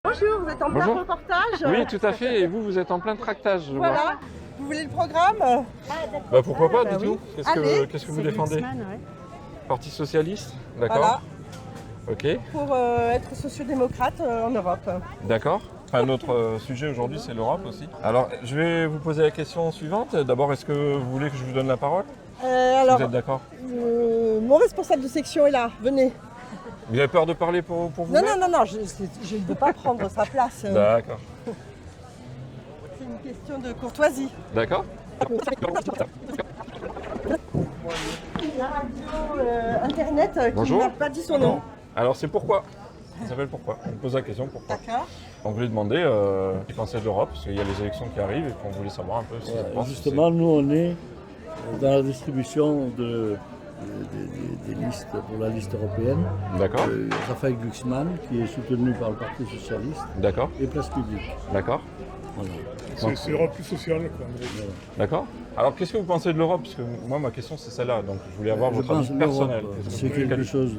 Bonjour, vous êtes en plein Bonjour. reportage. Oui, tout à fait. Et vous, vous êtes en plein tractage, je vois. Voilà. Vous voulez le programme? Bah, pourquoi pas, bah dites-nous. oui. Allez. Qu'est-ce que vous défendez? Parti socialiste? D'accord. Voilà, Ok, pour être sociodémocrate en Europe. d'accord. Un autre sujet aujourd'hui, c'est l'Europe aussi. Alors, je vais vous poser la question suivante. D'abord, est-ce que vous voulez que je vous donne la parole? Alors, Vous êtes d'accord? mon responsable de section est là, venez. Vous avez peur de parler pour vous? Non, je ne veux pas prendre sa place. D'accord. C'est une question de courtoisie. D'accord. La radio Internet qui Bonjour. n'a pas dit son nom. Alors, c'est pourquoi? Ça s'appelle pourquoi? On me pose la question pourquoi. D'accord. On voulait demander ce qu'ils pensaient de l'Europe, parce qu'il y a les élections qui arrivent et qu'on voulait savoir un peu ce qu'ils Voilà, pensent. justement, nous, on est dans la distribution des listes pour la liste européenne. D'accord, Raphaël Glucksmann, qui est soutenu par le Parti Socialiste, d'accord, et Place Publique. d'accord, Voilà. C'est l'Europe plus sociale, quoi. d'accord. Alors, qu'est-ce que vous pensez de l'Europe? Parce que moi, ma question, c'est celle-là. Donc, je voulais avoir Je votre pense avis que personnel. l'Europe, Qu'est-ce que c'est vous quelque voulez- chose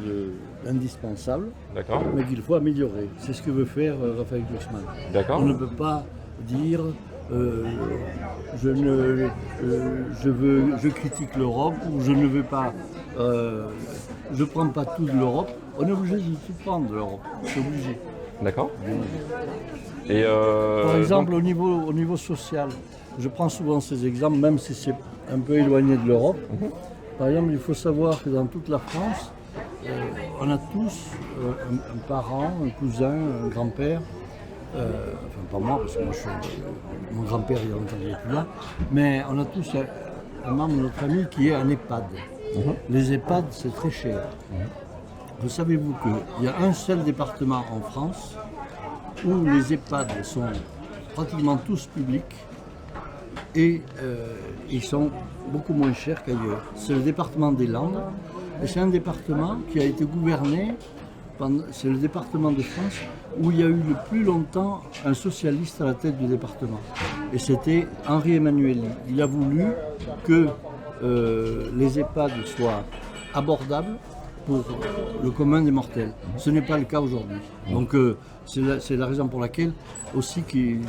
d'indispensable, D'accord, mais qu'il faut améliorer. C'est ce que veut faire Raphaël Glucksmann. d'accord, On ne peut pas dire je critique l'Europe ou je ne veux pas, je ne prends pas tout de l'Europe. On est obligé de tout prendre de l'Europe. C'est obligé. d'accord. Et Par exemple, au niveau social, je prends souvent ces exemples, même si c'est un peu éloigné de l'Europe. Par exemple, il faut savoir que dans toute la France, on a tous un parent, un cousin, un grand-père. Enfin, pas moi, parce que moi, mon grand-père, il y a longtemps qu'il n'est plus là. Mais on a tous un membre de notre famille qui est un EHPAD. Les EHPAD, c'est très cher. Vous savez-vous qu'il y a un seul département en France où les EHPAD sont pratiquement tous publics et ils sont beaucoup moins chers qu'ailleurs. C'est le département des Landes et c'est un département qui a été gouverné, c'est le département de France où il y a eu le plus longtemps un socialiste à la tête du département. Et c'était Henri Emmanuelli. Il a voulu que les EHPAD soient abordables pour le commun des mortels. Ce n'est pas le cas aujourd'hui. Donc c'est la raison pour laquelle aussi qu'il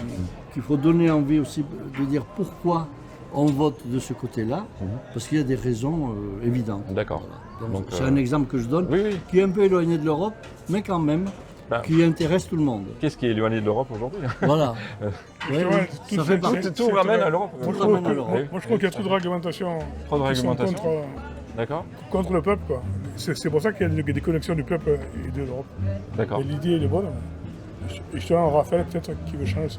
faut donner envie aussi de dire pourquoi on vote de ce côté-là, parce qu'il y a des raisons évidentes. D'accord. Voilà. Donc, C'est un exemple que je donne, oui, oui. qui est un peu éloigné de l'Europe, mais quand même, Ben, qui intéresse tout le monde. Qu'est-ce qui est éloigné de l'Europe aujourd'hui? Voilà. Ouais, vrai, ça fait partie. Tout ramène à l'Europe. Tout ramène à l'Europe. Oui. Moi, je trouve qu'il y a trop de réglementation. Trop de qui sont réglementation. D'accord, contre le peuple, quoi. C'est pour ça qu'il y a des connexions du peuple et de l'Europe. d'accord. Et l'idée, elle est bonne. Et je te un Raphaël, peut-être, qui veut changer ça.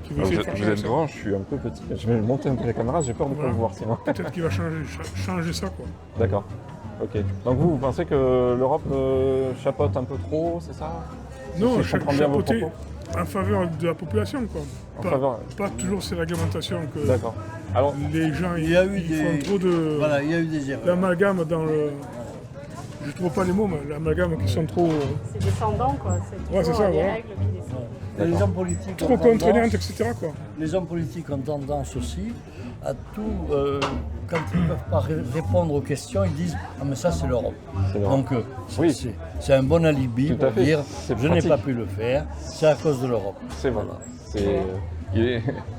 Qui veut Vous essayer de faire êtes changer ça. grand, je suis un peu petit. Je vais monter un peu la caméra, j'ai peur de ne pas Voilà. vous voir sinon. Peut-être qu'il va changer ça, quoi. D'accord. Ok. Donc vous pensez que l'Europe chapeaute un peu trop, c'est ça? Non, Si je comprends bien vos chapeauter propos. en faveur de la population, quoi. En faveur. Pas toujours ces réglementations que D'accord. Alors, les gens Il y a eu ils des- font trop de... Voilà, il y a eu des erreurs. L'amalgame dans le... Je trouve pas les mots, mais l'amalgame qui sont trop... C'est descendant, quoi. C'est Ouais, c'est toujours ça, des voilà. règles qui descendent. Et les hommes politiques trop ont tendance- contraignantes, etc., quoi. Les hommes politiques ont tendance aussi à tout, quand ils ne peuvent pas répondre aux questions, ils disent « Ah mais ça c'est l'Europe ». C'est l'Europe. Donc Oui. c'est un bon alibi Tout à pour fait. dire C'est « Je n'ai pratique. pas pu le faire, c'est à cause de l'Europe ». c'est vrai. Voilà. C'est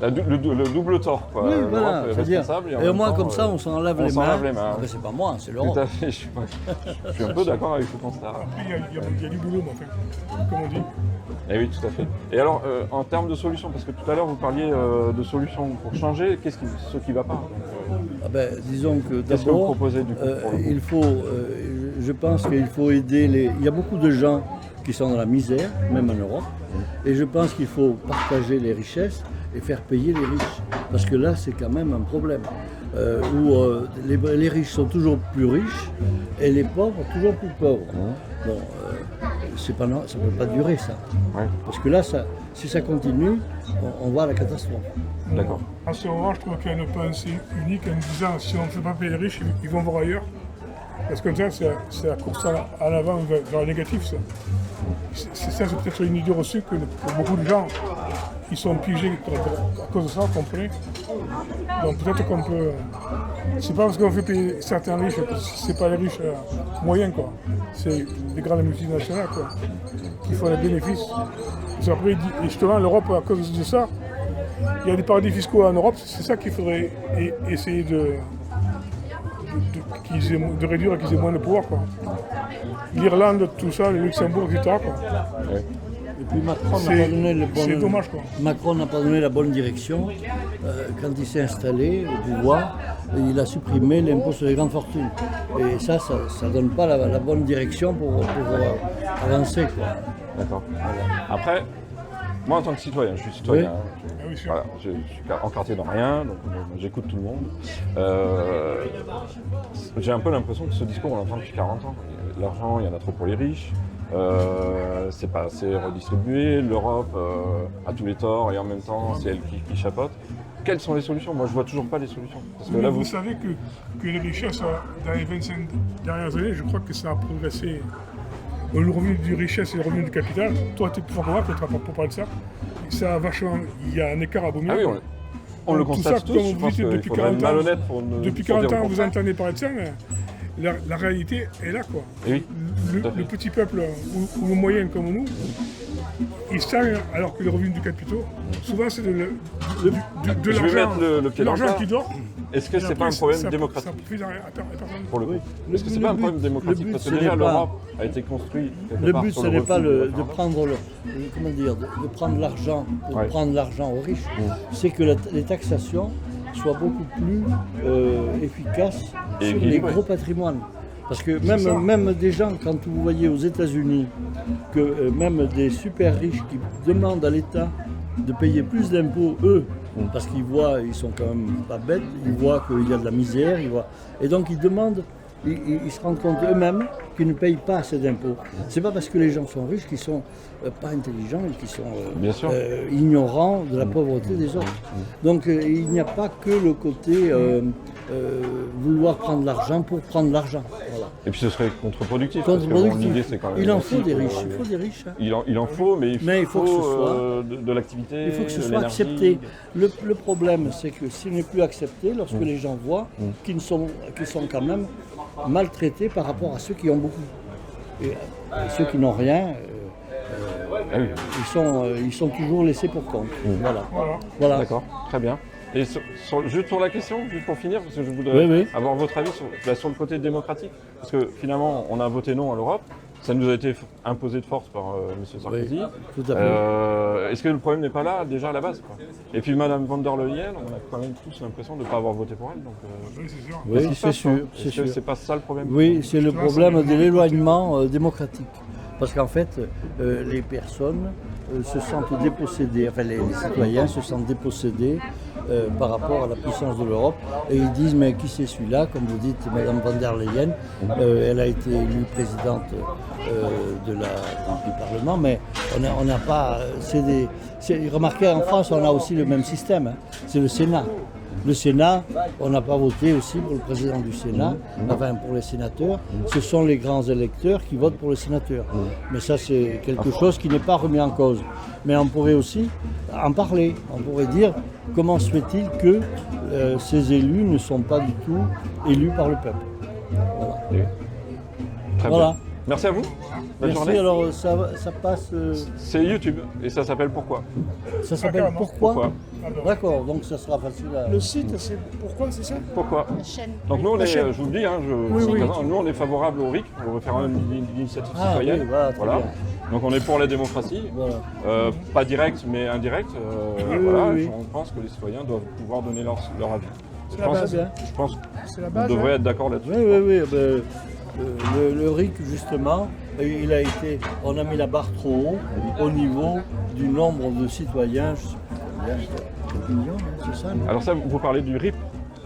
le double tort. Quoi. Oui, L'Europe voilà, est c'est-à-dire, responsable. et en au même moins temps, comme ça on s'en lave on les s'en mains. lave les mains. Après, c'est pas moi, c'est Tout l'Europe. à fait. Je suis un peu d'accord avec ce constat. Après, il y a du boulot, mais enfin, comme on dit. Eh oui, tout à fait. Et alors, en termes de solutions, parce que tout à l'heure vous parliez de solutions pour changer, ce qui ne va pas? Donc, Ah ben, disons que qu'est-ce que vous d'abord, proposez du coup pour le coup? il faut, je pense qu'il faut aider les... Il y a beaucoup de gens qui sont dans la misère, même en Europe, et je pense qu'il faut partager les richesses et faire payer les riches. Parce que là, c'est quand même un problème. Où les riches sont toujours plus riches et les pauvres toujours plus pauvres. Bon, ça ne peut pas durer ça. Ouais. Parce que là, si ça continue, on va à la catastrophe. D'accord. En ce moment, je trouve qu'il y a une pensée unique en disant si on ne fait pas payer les riches, ils vont voir ailleurs. Parce que ça, c'est la course à l'avant vers le négatif, ça. C'est ça, c'est peut-être une idée reçue que beaucoup de gens ils sont piégés à cause de ça, vous comprenez? Donc peut-être qu'on peut... C'est pas parce qu'on fait payer certains riches que c'est pas les riches moyens, quoi. C'est les grandes multinationales, quoi, qui font les bénéfices. Parce qu'après, justement, l'Europe, à cause de ça, il y a des paradis fiscaux en Europe, c'est ça qu'il faudrait essayer de réduire et qu'ils aient moins de pouvoir, quoi. L'Irlande, tout ça, le Luxembourg, etc., quoi. Ouais. Et puis Macron n'a pas donné le bon... C'est dommage, quoi. Macron n'a pas donné la bonne direction. Quand il s'est installé au pouvoir, il a supprimé l'impôt sur les grandes fortunes. Et ça ne donne pas la bonne direction pour avancer, quoi. D'accord. Après, moi en tant que citoyen, je suis citoyen. Oui. Ah oui, sûr. Voilà, je suis encarté dans rien, donc j'écoute tout le monde. J'ai un peu l'impression que ce discours, on l'entend depuis 40 ans. L'argent, il y en a trop pour les riches. C'est pas assez redistribué. L'Europe a tous les torts et en même temps, c'est elle qui chapeaute. Quelles sont les solutions? Moi, je vois toujours pas les solutions. Parce que Mais là, vous savez que les richesses, dans les 25 dernières années, je crois que ça a progressé. Le revenu du richesse et le revenu du capital, toi, tu es plus fort que moi, peut-être pour parler de ça. Ça a vachement. Il y a un écart abominable. Ah oui, on le Tout constate ça, tous. comme Je vous pense dites qu'il depuis faudrait 40 être ans, malhonnête pour ne depuis pour 40 dire ans, le vous contraire. entendez parler de ça, mais la réalité est là, quoi. Et oui, Le, tout à fait. le petit peuple ou le moyen comme nous, il stagne alors que les revenus du capitaux, souvent c'est de Je vais l'argent, mettre le pied dans le l'argent plat. qui dort. Est-ce que Et c'est après, pas un problème ça démocratique profite à personne. pour le coup? Le Est-ce que c'est but- pas un le problème but- démocratique? le but, Parce que ce déjà n'est pas- l'Europe a été construite quelque Le part but, sur ce le n'est pas refus du de référendum. prendre de prendre l'argent pour Ouais. prendre l'argent aux riches. C'est que les taxations soient beaucoup plus efficaces Et sur les équilibrées. gros patrimoines. Parce que ça. même des gens, quand vous voyez aux États-Unis que même des super riches qui demandent à l'État de payer plus d'impôts, eux, parce qu'ils voient, ils sont quand même pas bêtes, ils voient qu'il y a de la misère, et donc ils demandent, ils se rendent compte eux-mêmes qu'ils ne payent pas assez d'impôts. C'est pas parce que les gens sont riches qu'ils sont pas intelligents et qu'ils sont Bien sûr. ignorants de la pauvreté des autres. Donc il n'y a pas que le côté vouloir prendre l'argent pour prendre l'argent. Voilà. Et puis ce serait contre-productif. Parce que bon, Contre-productif. l'idée, c'est quand même Il en aussi faut des pour- riches, il faut des riches. Hein. Il en faut, mais Mais il faut que ce soit- de l'activité. Il faut que ce de soit l'énergie. accepté. Le problème, c'est que s'il n'est plus accepté, lorsque les gens voient qu'ils sont quand même maltraités par rapport à ceux qui ont beaucoup. Et ceux qui n'ont rien, Ah oui. ils sont toujours laissés pour compte. Voilà. Voilà. Voilà. D'accord, très bien. Et juste sur la question, juste pour finir, parce que je voudrais Oui, oui. avoir votre avis sur le côté démocratique. Parce que finalement, on a voté non à l'Europe. Ça nous a été imposé de force par M. Sarkozy. Oui, tout à fait. Est-ce que le problème n'est pas là, déjà à la base, quoi? Et puis Mme von der Leyen, on a quand même tous l'impression de ne pas avoir voté pour elle. Donc, Oui, c'est sûr. qu'est-ce Oui, qui se c'est passe, sûr. quoi? C'est Est-ce que sûr. c'est pas ça le problème? Oui, c'est le Ça, problème c'est de bien. l'éloignement démocratique. Parce qu'en fait, les personnes se sentent dépossédées, enfin les citoyens se sentent dépossédés par rapport à la puissance de l'Europe. Et ils disent, mais qui c'est celui-là? Comme vous dites, Mme von der Leyen, elle a été élue présidente du Parlement, mais on n'a pas... remarquez, en France, on a aussi le même système, hein. C'est le Sénat. Le Sénat, on n'a pas voté aussi pour le président du Sénat, enfin pour les sénateurs. Ce sont les grands électeurs qui votent pour les sénateurs. Mais ça, c'est quelque chose qui n'est pas remis en cause. Mais on pourrait aussi en parler. On pourrait dire comment se fait-il que ces élus ne sont pas du tout élus par le peuple. Voilà. Très Voilà. bien. Merci à vous. Bonne Merci. journée. Alors ça passe. C'est YouTube et ça s'appelle Pourquoi? Ça s'appelle carrément. Pourquoi? Alors, D'accord, donc ça sera facile à. Le site, c'est pourquoi, c'est ça? Pourquoi? La chaîne. Donc nous, on est, chaîne. je vous le dis, hein, nous on est favorable au RIC, au référendum d'initiative Ah, citoyenne. oui, voilà, très bien. Donc on est pour la démocratie, Voilà. pas directe mais indirecte. Oui, Voilà, oui. on pense que les citoyens doivent pouvoir donner leur avis. Je la pense, base. je pense C'est la qu'on base. devrait hein. être d'accord là-dessus. Oui, oui, oui. Le RIC, justement, il a été. On a mis la barre trop haut au niveau du nombre de citoyens. Je sais pas combien, quelques millions, hein, c'est ça non Alors ça, vous parlez du RIP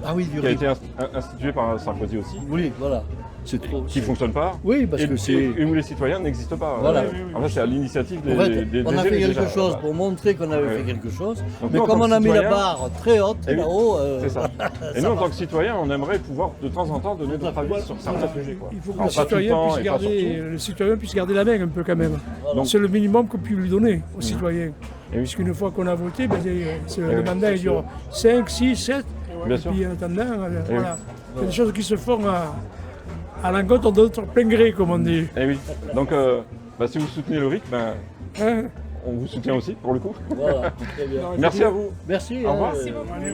Ah oui, du qui a RIC. été institué par Sarkozy aussi, Oui, voilà. C'est trop. qui ne fonctionne pas. Oui, parce que c'est. Et où les citoyens n'existent pas. Voilà. En fait, c'est à l'initiative des, En fait, des on a fait élus, quelque déjà. chose pour montrer qu'on avait Ouais. fait quelque chose, Donc mais nous, en comme tant on que a mis la citoyens- barre très haute, Eh oui, là-haut, C'est ça. Et nous, en tant que citoyens, on aimerait pouvoir de temps en temps donner notre avis sur certains sujets. Quoi. Il faut que Alors, le pas tout le citoyen, temps puisse et pas sur garder, tout. le citoyen puisse garder la main un peu quand même. Donc- C'est le minimum qu'on puisse lui donner aux citoyens. Et oui. Puisqu'une fois qu'on a voté, ben, le oui, mandat il dure 5, 6, 7. Bien Et sûr. puis en attendant, oui. voilà. C'est des choses qui se font à l'encontre de notre plein gré, comme on dit. Et oui. Donc, si vous soutenez le RIC, Hein. on vous soutient aussi, pour le coup. Voilà, très bien. Merci à vous. Merci. Au revoir. hein,